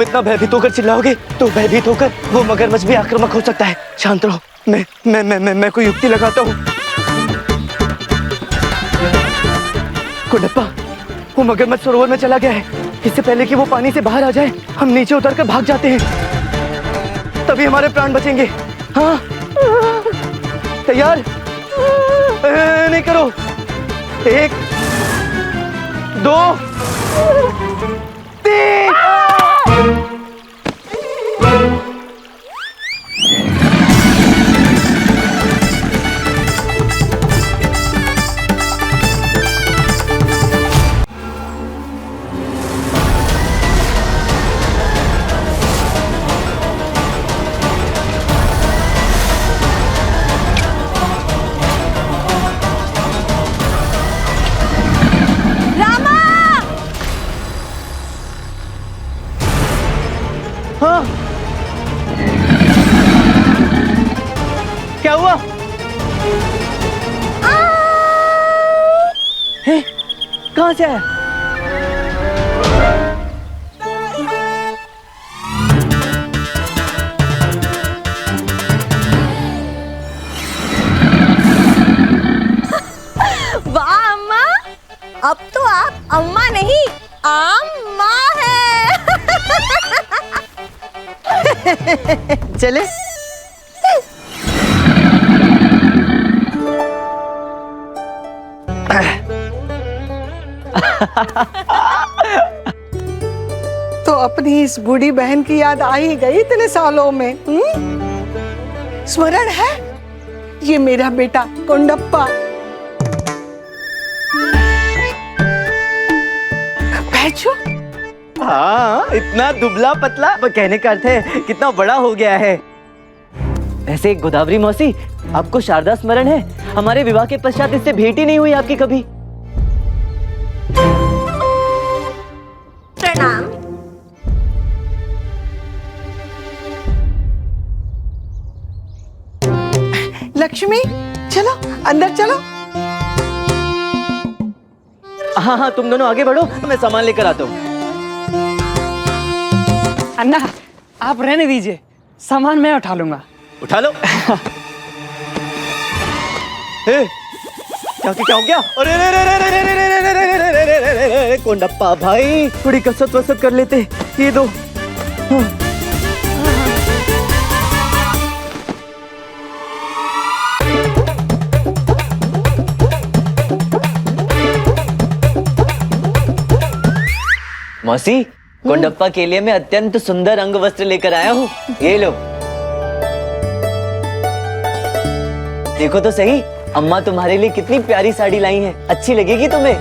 तुम इतना भयभीत होकर चिल्लाओगे तो भयभीत होकर वो मगरमच्छ भी आक्रामक हो सकता है। शांत रहो, मैं कोई युक्ति लगाता हूँ। कुंडप्पा, वो मगरमच्छ सरोवर में चला गया है। इससे पहले कि वो पानी से बाहर आ जाए हम नीचे उतरकर भाग जाते हैं, तभी हमारे प्राण बचेंगे। हाँ, तैयार? नहीं करो। 1 2 3। हाँ, क्या हुआ? है? कहाँ से आया? वाह अम्मा, अब तो आप अम्मा नहीं अम्मा है। चले। तो अपनी इस बूढ़ी बहन की याद आ ही गई इतने सालों में। स्मरण है? ये मेरा बेटा कुंडप्पा। बैठो। हाँ, इतना दुबला पतला, वो कहने का अर्थ है कितना बड़ा हो गया है। ऐसे गोदावरी मौसी, आपको शारदा स्मरण है? हमारे विवाह के पश्चात इससे भेंट ही नहीं हुई आपकी कभी। प्रणाम। लक्ष्मी, चलो अंदर चलो। हाँ हाँ, तुम दोनों आगे बढ़ो, मैं सामान लेकर आता हूँ। अन्ना, आप रहने दीजिए, सामान मैं उठा लूंगा। उठा लो। क्या हो गया? अरे कुंडप्पा भाई, थोड़ी कसरत वसरत कर लेते। ये दो। मौसी, कुंडप्पा के लिए मैं अत्यंत सुंदर अंग वस्त्र लेकर आया हूँ। ये लो। देखो तो सही, अम्मा तुम्हारे लिए कितनी प्यारी साड़ी लाई है। अच्छी लगेगी तुम्हें।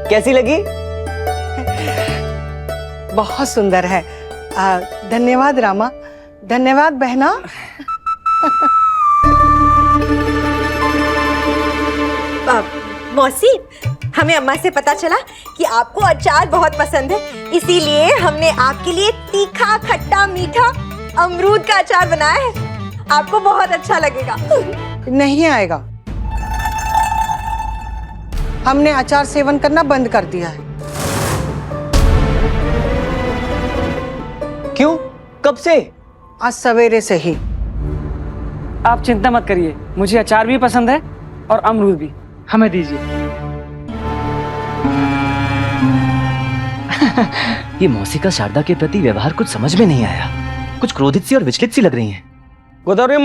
कैसी लगी? बहुत सुंदर है। धन्यवाद रामा, धन्यवाद बहना। मौसी, हमें अम्मा से पता चला कि आपको अचार बहुत पसंद है, इसीलिए हमने आपके लिए तीखा खट्टा मीठा अमरूद का अचार बनाया है। आपको बहुत अच्छा लगेगा। नहीं आएगा, हमने अचार सेवन करना बंद कर दिया है। क्यों? कब से? आज सवेरे से ही। आप चिंता मत करिए, मुझे अचार भी पसंद है और अमरूद भी। हमें दीजिए। ये मौसी का शारदा के प्रति व्यवहार कुछ समझ में नहीं आया। कुछ क्रोधित सी और विचलित सी लग रही हैं। गोदावरी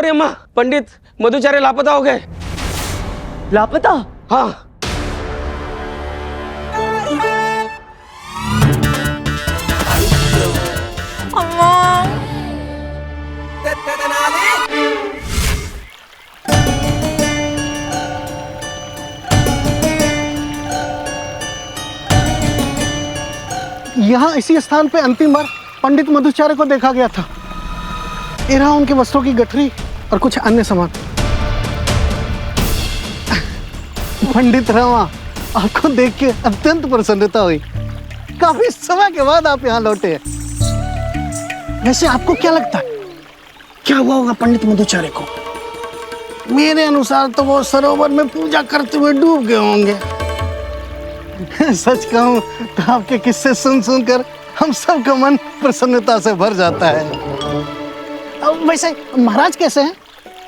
अम्मा, पंडित मधुचार्य लापता हो गए। लापता? हाँ। यहाँ इसी स्थान पे अंतिम बार पंडित मधुचार्य को देखा गया था। ये रहा उनके वस्त्रों की गठरी और कुछ अन्य सामान। पंडित रामा, आपको देख के अत्यंत प्रसन्नता हुई। काफी समय के बाद आप यहाँ लौटे हैं। वैसे आपको क्या लगता है क्या हुआ होगा पंडित मधुचार्य को? मेरे अनुसार तो वो सरोवर में पूजा करते हुए डूब गए होंगे। सच कहूँ तो आपके किस्से सुन सुनकर हम सबका मन प्रसन्नता से भर जाता है। अब वैसे महाराज कैसे हैं?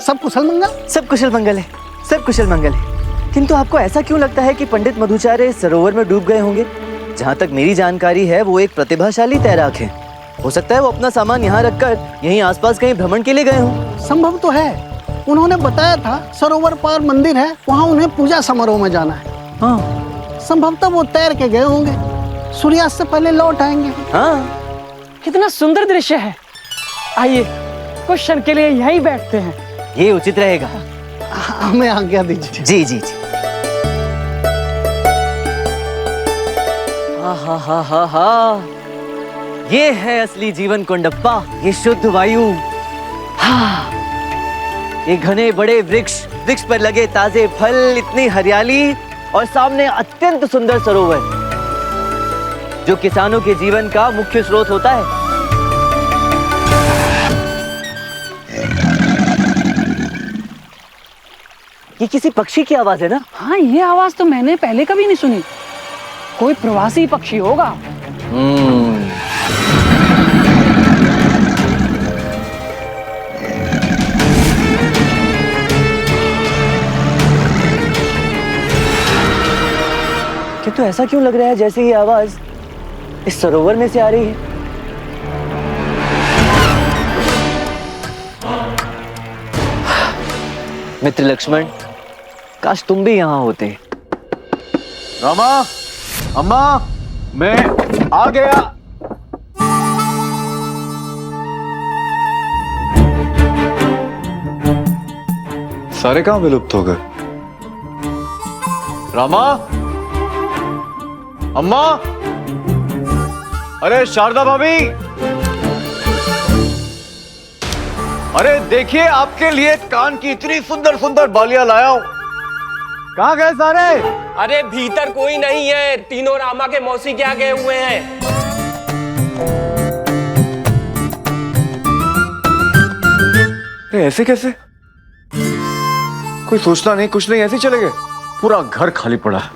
सब कुशल मंगल? सब कुशल मंगल है, सब कुशल मंगल है। किंतु आपको ऐसा क्यों लगता है कि पंडित मधुचार्य सरोवर में डूब गए होंगे? जहाँ तक मेरी जानकारी है वो एक प्रतिभाशाली तैराक है। हो सकता है वो अपना सामान यहाँ रखकर यहीं आसपास कहीं भ्रमण के लिए गए हों। संभव तो है। उन्होंने बताया था सरोवर पार मंदिर है, वहाँ उन्हें पूजा समारोह में जाना है। हाँ संभवतः वो तैर के गए होंगे, सूर्यास्त से पहले लौट आएंगे। हाँ, कितना सुंदर दृश्य है। आइए कुछ क्षण के लिए यहीं बैठते हैं। ये उचित रहेगा। हमें आज्ञा दीजिए। जी जी जी। हा हा हा हा हा, ये है असली जीवन कुंडप्पा, ये शुद्ध वायु। हाँ, ये घने बड़े वृक्ष, वृक्ष पर लगे ताजे फल, इतनी हरियाली और सामने अत्यंत सुंदर सरोवर जो किसानों के जीवन का मुख्य स्रोत होता है। ये किसी पक्षी की आवाज है ना? हाँ, ये आवाज तो मैंने पहले कभी नहीं सुनी। कोई प्रवासी पक्षी होगा। किंतु ऐसा क्यों लग रहा है जैसे ये आवाज इस सरोवर में से आ रही है? मित्र लक्ष्मण, काश तुम भी यहाँ होते। रामा, अम्मा, मैं आ गया। सारे कहाँ विलुप्त हो गए? रामा, अम्मा, अरे शारदा भाभी, अरे देखिए आपके लिए कान की इतनी सुंदर सुंदर बालियां लाया हूं। कहाँ गए सारे? अरे भीतर कोई नहीं है, तीनों रामा के मौसी के यहाँ गए हुए हैं। ऐसे कैसे? कोई सोचना नहीं, कुछ नहीं, ऐसे ही चले गए। पूरा घर खाली पड़ा है।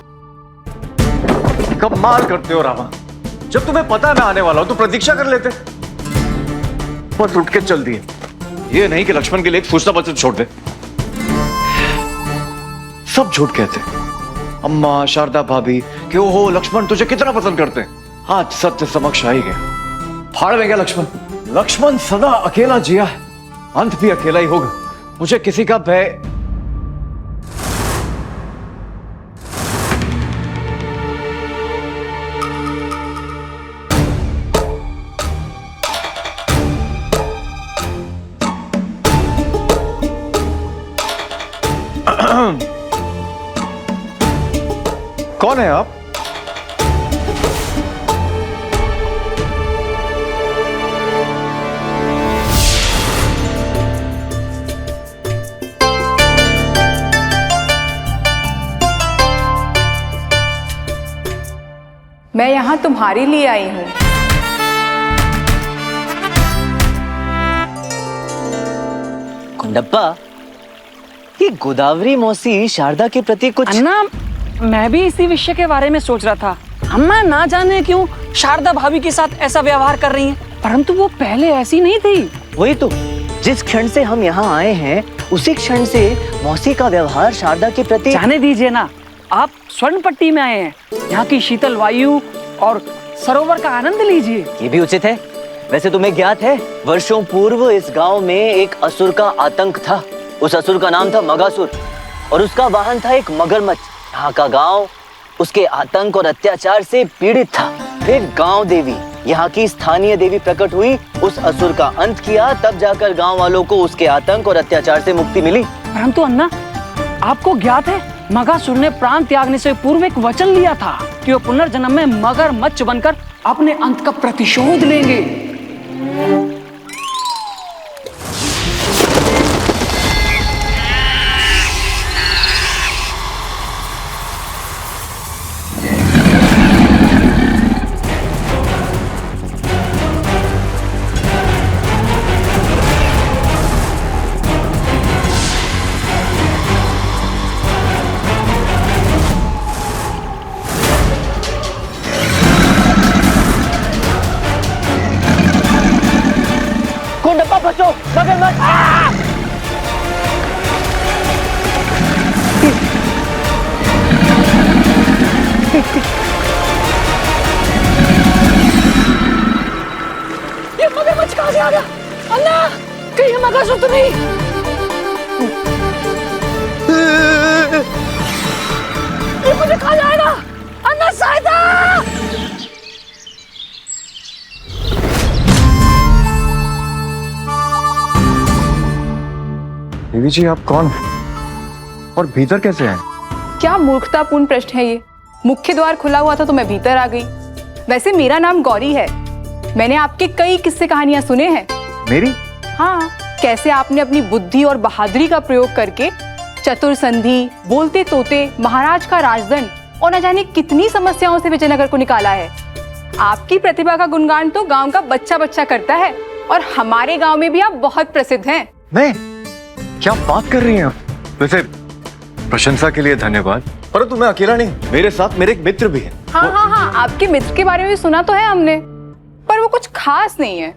कमाल करते हो रामा, जब तुम्हें पता है मैं आने वाला हूं तो प्रतीक्षा कर लेते। बस उठ के चल दिए। ये नहीं कि लक्ष्मण के लिए एक सूचना पत्र छोड़ दे। सब झूठ कहते, अम्मा, शारदा भाभी, कि ओहो लक्ष्मण तुझे कितना पसंद करते हैं। आज सत्य समक्ष आ ही गया। फाड़ में गया लक्ष्मण। लक्ष्मण सदा अकेला जिया है, अंत भी अकेला ही होगा। मुझे किसी का भय कौन है आप? मैं यहाँ तुम्हारे लिए आई हूँ। कुंडप्पा, ये गोदावरी मौसी शारदा के प्रति कुछ... अन्ना, मैं भी इसी विषय के बारे में सोच रहा था। अम्मा ना जाने क्यों शारदा भाभी के साथ ऐसा व्यवहार कर रही हैं, परंतु वो पहले ऐसी नहीं थी। वही तो, जिस क्षण से हम यहाँ आए हैं उसी क्षण से मौसी का व्यवहार शारदा के प्रति... जाने दीजिए ना, आप स्वर्ण पट्टी में आए हैं, यहाँ की शीतल वायु और सरोवर का आनंद लीजिए। ये भी उचित है। वैसे तुम्हें ज्ञात है, वर्षों पूर्व इस गांव में एक असुर का आतंक था। उस असुर का नाम था मगासुर और उसका वाहन था एक मगरमच्छ। यहाँ का गांव उसके आतंक और अत्याचार से पीड़ित था। फिर गांव देवी, यहाँ की स्थानीय देवी प्रकट हुई, उस असुर का अंत किया, तब जाकर गांव वालों को उसके आतंक और अत्याचार से मुक्ति मिली। परंतु अन्ना, आपको ज्ञात है मगासुर ने प्राण त्यागने से पूर्व एक वचन लिया था कि वो पुनर्जन्म में मगरमच्छ बनकर अपने अंत का प्रतिशोध लेंगे। बचो मगरमच्छ। ये मगरमच्छ कहाँ से आ गया? अल्लाह, कहीं ये मगरमच्छ तो नहीं? ये मुझे खा जाएगा। अन्ना सहायता! देवी जी आप कौन और भीतर कैसे हैं? क्या मूर्खतापूर्ण प्रश्न है ये। मुख्य द्वार खुला हुआ था तो मैं भीतर आ गई। वैसे मेरा नाम गौरी है। मैंने आपके कई किस्से कहानियां सुने हैं। मेरी? हाँ, कैसे आपने अपनी बुद्धि और बहादुरी का प्रयोग करके चतुर संधि, बोलते तोते, महाराज का राजदंड और न जाने कितनी समस्याओं से विजयनगर को निकाला है। आपकी प्रतिभा का गुणगान तो गांव का बच्चा बच्चा करता है और हमारे गांव में भी आप बहुत प्रसिद्ध हैं। मैं? क्या बात कर रही हैं आप? वैसे प्रशंसा के लिए धन्यवाद, परंतु मैं अकेला नहीं, मेरे साथ मेरे एक मित्र भी है। हाँ, आपके मित्र के बारे में भी सुना तो है हमने, पर वो कुछ खास नहीं है।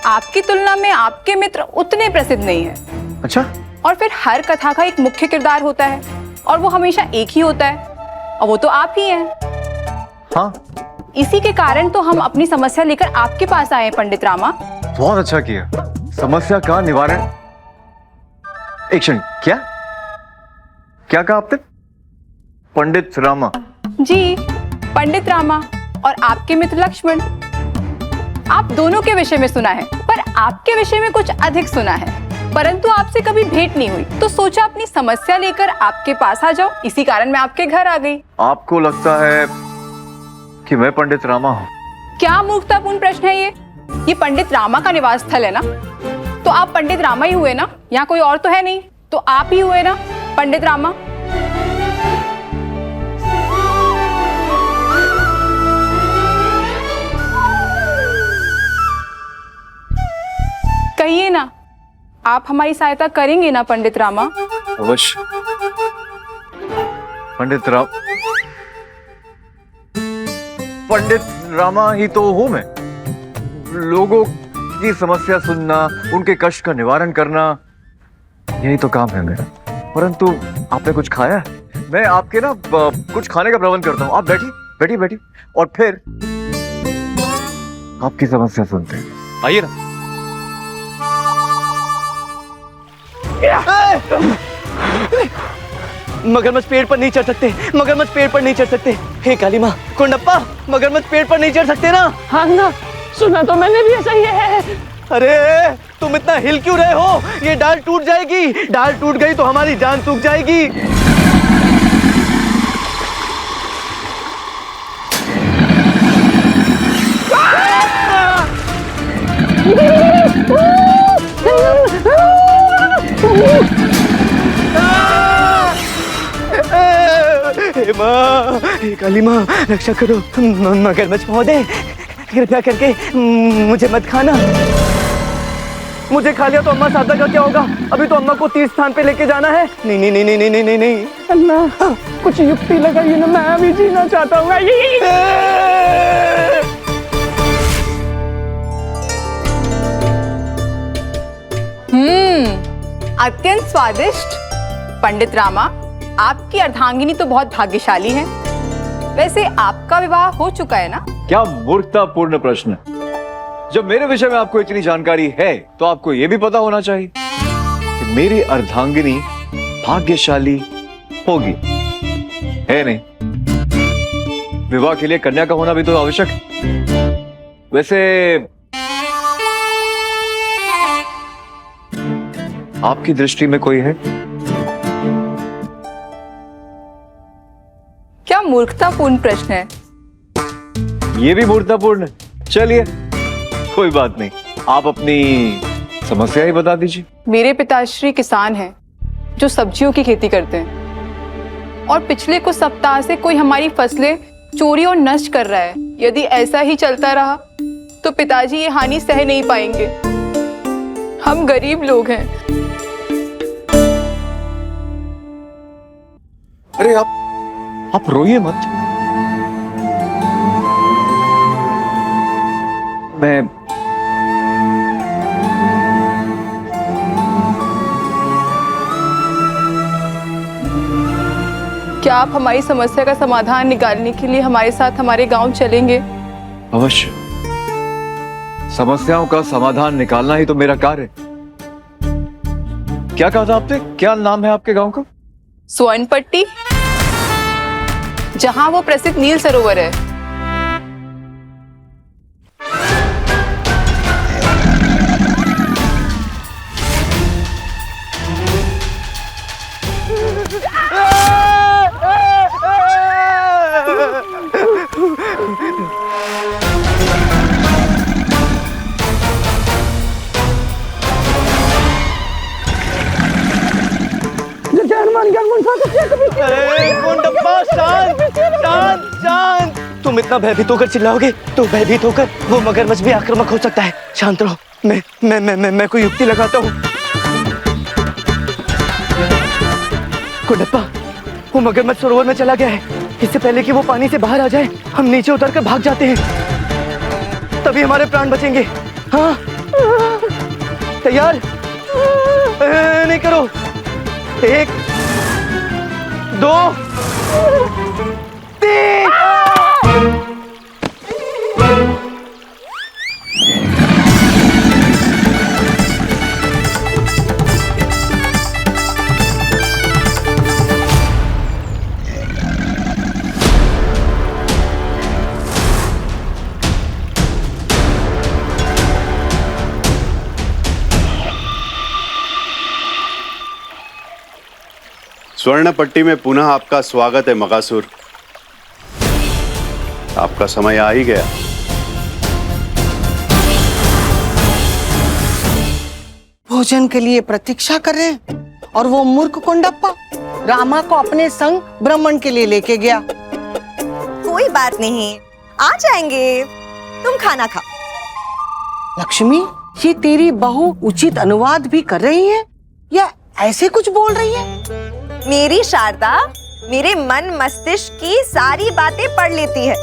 आपकी तुलना में आपके मित्र उतने प्रसिद्ध नहीं है। अच्छा? और फिर हर कथा का एक मुख्य किरदार होता है और वो हमेशा एक ही होता है, और वो तो आप ही हैं। हाँ। इसी के कारण तो हम अपनी समस्या लेकर आपके पास आए हैं पंडित रामा। बहुत अच्छा किया। समस्या का निवारण। एक क्षण, क्या क्या कहा आपने? पंडित रामा? जी, पंडित रामा और आपके मित्र लक्ष्मण। आप दोनों के विषय में सुना है, पर आपके विषय में कुछ अधिक सुना है, परंतु आपसे कभी भेंट नहीं हुई, तो सोचा अपनी समस्या लेकर आपके पास आ जाओ। इसी कारण मैं आपके घर आ गई। आपको लगता है कि मैं पंडित रामा हूँ? क्या मूर्खतापूर्ण प्रश्न है ये? ये पंडित रामा का निवास स्थल है ना, तो आप पंडित रामा ही हुए ना। यहाँ कोई और तो है नहीं, तो आप ही हुए ना पंडित रामा। कहिए ना, आप हमारी सहायता करेंगे ना पंडित रामा? अवश्य। पंडित रामा ही तो हूं मैं। लोगों की समस्या सुनना, उनके कष्ट का निवारण करना, यही तो काम है मेरा। परंतु आपने कुछ खाया है? मैं आपके ना कुछ खाने का प्रबंध करता हूँ। आप बैठी और फिर आपकी समस्या सुनते हैं। आइए ना। मगरमच्छ पेड़ पर नहीं चढ़ सकते, मगरमच्छ पेड़ पर नहीं चढ़ सकते। हे काली माँ, कुंडप्पा, मगरमच्छ पेड़ पर नहीं चढ़ सकते ना? हाँ ना, सुना तो मैंने भी ऐसा ही है। अरे तुम इतना हिल क्यों रहे हो? ये डाल टूट जाएगी। डाल टूट गई तो हमारी जान सूख जाएगी। हे माँ, हे काली माँ, रक्षा करो। मगरमच्छ महोदय, कृपया करके मुझे मत खाना। मुझे खा लिया तो अम्मा सादा का क्या होगा? अभी तो अम्मा को तीर्थ स्थान पे लेके जाना है। नहीं नहीं नहीं नहीं नहीं नहीं नहीं। अन्ना, कुछ युक्ति लगाइए ना, मैं अभी जीना चाहता हूँ। अत्यंत स्वादिष्ट। पंडित रामा, आपकी अर्धांगिनी तो बहुत भाग्यशाली है। वैसे आपका विवाह हो चुका है ना? क्या मूर्खतापूर्ण प्रश्न। जब मेरे विषय में आपको इतनी जानकारी है तो आपको यह भी पता होना चाहिए कि मेरी अर्धांगिनी भाग्यशाली होगी, है नहीं? विवाह के लिए कन्या का होना भी तो आवश्यक है। वैसे आपकी दृष्टि में कोई है? क्या मूर्खतापूर्ण प्रश्न है। ये भी मूर्खतापूर्ण है। चलिए कोई बात नहीं, आप अपनी समस्या ही बता दीजिए। मेरे पिताश्री किसान हैं जो सब्जियों की खेती करते हैं, और पिछले कुछ सप्ताह से कोई हमारी फसलें चोरी और नष्ट कर रहा है। यदि ऐसा ही चलता रहा तो पिताजी ये हानि सह नहीं पाएंगे। हम गरीब लोग हैं। अरे आप रोइए मत। क्या आप हमारी समस्या का समाधान निकालने के लिए हमारे साथ हमारे गांव चलेंगे? अवश्य। समस्याओं का समाधान निकालना ही तो मेरा कार्य है। क्या कहा था आपने? क्या नाम है आपके गांव का? स्वर्णपट्टी, जहां वो प्रसिद्ध नील सरोवर है। अरे गुंडप्पा, शांत शांत शांत। तुम इतना भयभीत होकर चिल्लाओगे तो भयभीत होकर वो मगरमच्छ भी आक्रामक हो सकता है। शांत रहो, मैं कोई युक्ति लगाता हूँ। गुंडप्पा, वो मगरमच्छ सरोवर में चला गया है। इससे पहले कि वो पानी से बाहर आ जाए, हम नीचे उतरकर भाग जाते हैं, तभी हमारे प्राण बचेंगे। हाँ, तैयार? नहीं करो। 1 2 3। स्वर्णपट्टी में पुनः आपका स्वागत है मगासुर। आपका समय आ ही गया। भोजन के लिए प्रतीक्षा कर रहे हैं और वो मूर्ख कुंडप्पा रामा को अपने संग ब्राह्मण के लिए लेके गया। कोई बात नहीं, आ जाएंगे। तुम खाना खाओ। लक्ष्मी, ये तेरी बहू उचित अनुवाद भी कर रही है या ऐसे कुछ बोल रही है? मेरी शारदा मेरे मन मस्तिष्क की सारी बातें पढ़ लेती है।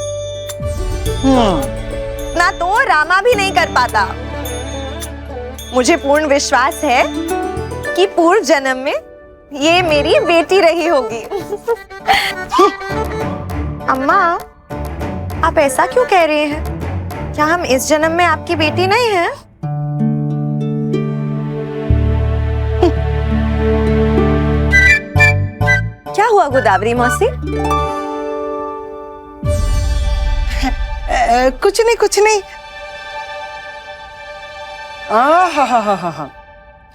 ना तो रामा भी नहीं कर पाता। मुझे पूर्ण विश्वास है कि पूर्व जन्म में ये मेरी बेटी रही होगी। अम्मा, आप ऐसा क्यों कह रहे हैं? क्या हम इस जन्म में आपकी बेटी नहीं हैं? क्या हुआ गोदावरी मौसी? कुछ नहीं, कुछ नहीं। हा।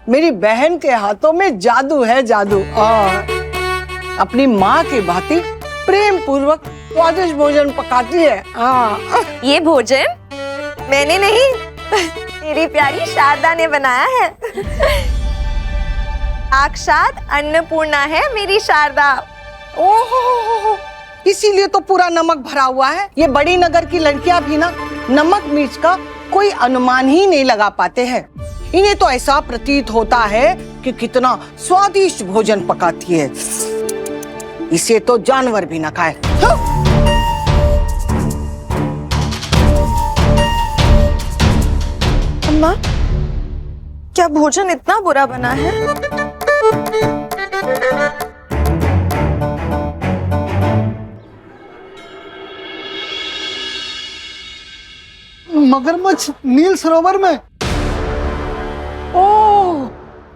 मेरी बहन के हाथों में जादू है, जादू। अपनी माँ की भांति प्रेम पूर्वक स्वादिष्ट भोजन पकाती है। ये भोजन मैंने नहीं, मेरी प्यारी शारदा ने बनाया है। साक्षात अन्नपूर्णा है मेरी शारदा। ओहो, इसीलिए तो पूरा नमक भरा हुआ है। ये बड़ी नगर की लड़कियां भी ना नमक मिर्च का कोई अनुमान ही नहीं लगा पाते हैं। इन्हें तो ऐसा प्रतीत होता है कि कितना स्वादिष्ट भोजन पकाती है। इसे तो जानवर भी ना खाए। अम्मा, क्या भोजन इतना बुरा बना है? मगरमच्छ नील सरोवर में। ओह,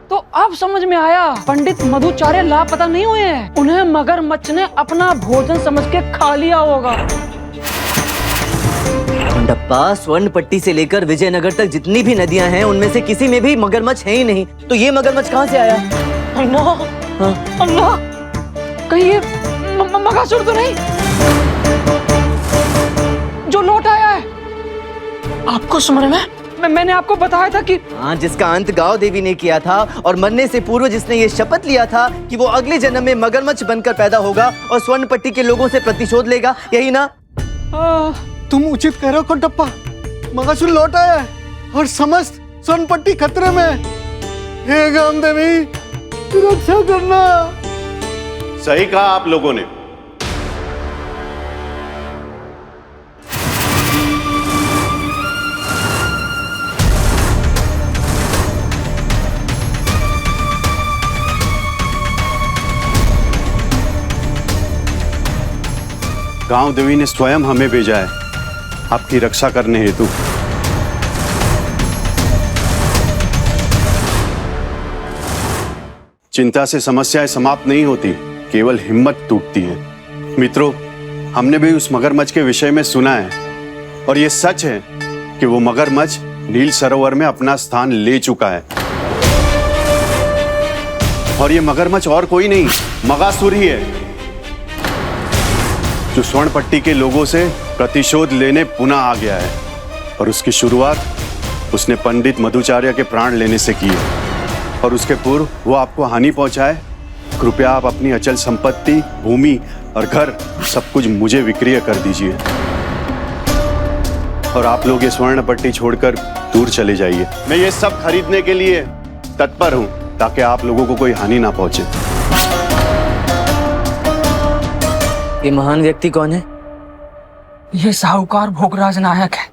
तो अब समझ में आया। पंडित मधुचार्य लापता नहीं हुए हैं। उन्हें मगरमच्छ ने अपना भोजन समझ के खा लिया होगा। गुंडप्पा, स्वर्णपट्टी से लेकर विजयनगर तक जितनी भी नदियां हैं, उनमें से किसी में भी मगरमच्छ है ही नहीं। तो ये मगरमच्छ कहाँ से आया? अल्लाह, अल्लाह, कहीं ये मगासुर तो नहीं जो लौट आया है? आपको स्मरण है? मैंने आपको बताया था कि हाँ, जिसका अंत गांव देवी ने किया था और मरने से पूर्व जिसने ये शपथ लिया था कि वो अगले जन्म में मगरमच्छ बनकर पैदा होगा और स्वर्णपट्टी के लोगों से प्रतिशोध लेगा, यही ना? तुम उचित कह रहे हो कुंडप्पा। मगासुर लौट आया है और समस्त स्वर्णपट्टी खतरे में। हे गांव देवी, सुरक्षा करना। सही कहा आप लोगों ने। गांव देवी ने स्वयं हमें भेजा है आपकी रक्षा करने हेतु। चिंता से समस्याएं समाप्त नहीं होती, केवल हिम्मत टूटती है। मित्रों, हमने भी उस मगरमच्छ के विषय में सुना है और ये सच है कि वो मगरमच्छ नील सरोवर में अपना स्थान ले चुका है। और ये मगरमच्छ और कोई नहीं, मगासुर ही है, जो स्वर्ण पट्टी के लोगों से प्रतिशोध लेने पुनः आ गया है। और उसकी शुरुआत उसने पंडित मधुचार्य के प्राण लेने से की है। और उसके पूर्व वो आपको हानि पहुंचाए, कृपया आप अपनी अचल संपत्ति, भूमि और घर सब कुछ मुझे विक्रय कर दीजिए। और आप लोग ये स्वर्ण पट्टी छोड़कर दूर चले जाइए। मैं ये सब खरीदने के लिए तत्पर हूं, ताकि आप लोगों को कोई हानि ना पहुंचे। ये महान व्यक्ति कौन है? ये साहूकार भोगराज नायक है।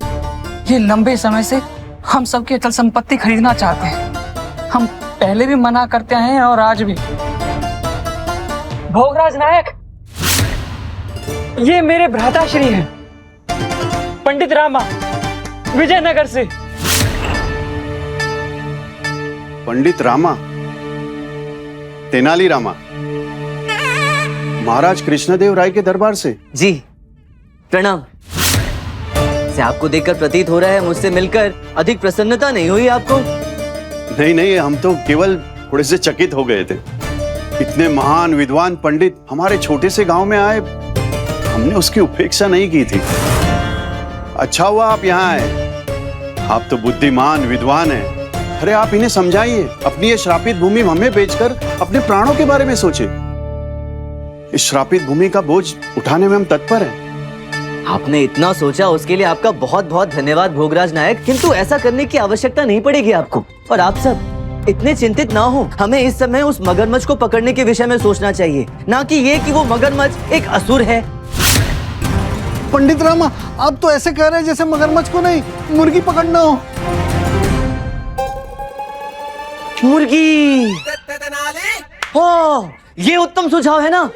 ये लंबे समय से हम सबकी अचल संपत्ति खरीदना चाहते हैं। हम पहले भी मना करते हैं और आज भी। भोगराज नायक, ये मेरे भ्राताश्री हैं, पंडित रामा, विजयनगर से। पंडित रामा, तेनाली रामा, महाराज कृष्णदेव राय के दरबार से। जी प्रणाम। से आपको देखकर प्रतीत हो रहा है मुझसे मिलकर अधिक प्रसन्नता नहीं हुई आपको? नहीं नहीं, हम तो केवल थोड़े से चकित हो गए थे। इतने महान विद्वान पंडित हमारे छोटे से गांव में आए, हमने उसकी उपेक्षा नहीं की थी। अच्छा हुआ आप यहाँ आए। आप तो बुद्धिमान विद्वान हैं। अरे आप इन्हें समझाइए, अपनी ये श्रापित भूमि हमें बेचकर अपने प्राणों के बारे में सोचे। इस श्रापित भूमि का बोझ उठाने में हम तत्पर हैं। आपने इतना सोचा, उसके लिए आपका बहुत बहुत धन्यवाद भोगराज नायक। किंतु ऐसा करने की आवश्यकता नहीं पड़ेगी आपको। और आप सब इतने चिंतित ना हो। हमें इस समय उस मगरमच्छ को पकड़ने के विषय में सोचना चाहिए, ना कि ये कि वो मगरमच्छ एक असुर है। पंडित रामा, आप तो ऐसे कह रहे हैं जैसे मगरमच्छ को नहीं, मुर्गी पकड़ना हो। मुर्गी? हो, ये उत्तम सुझाव है ना।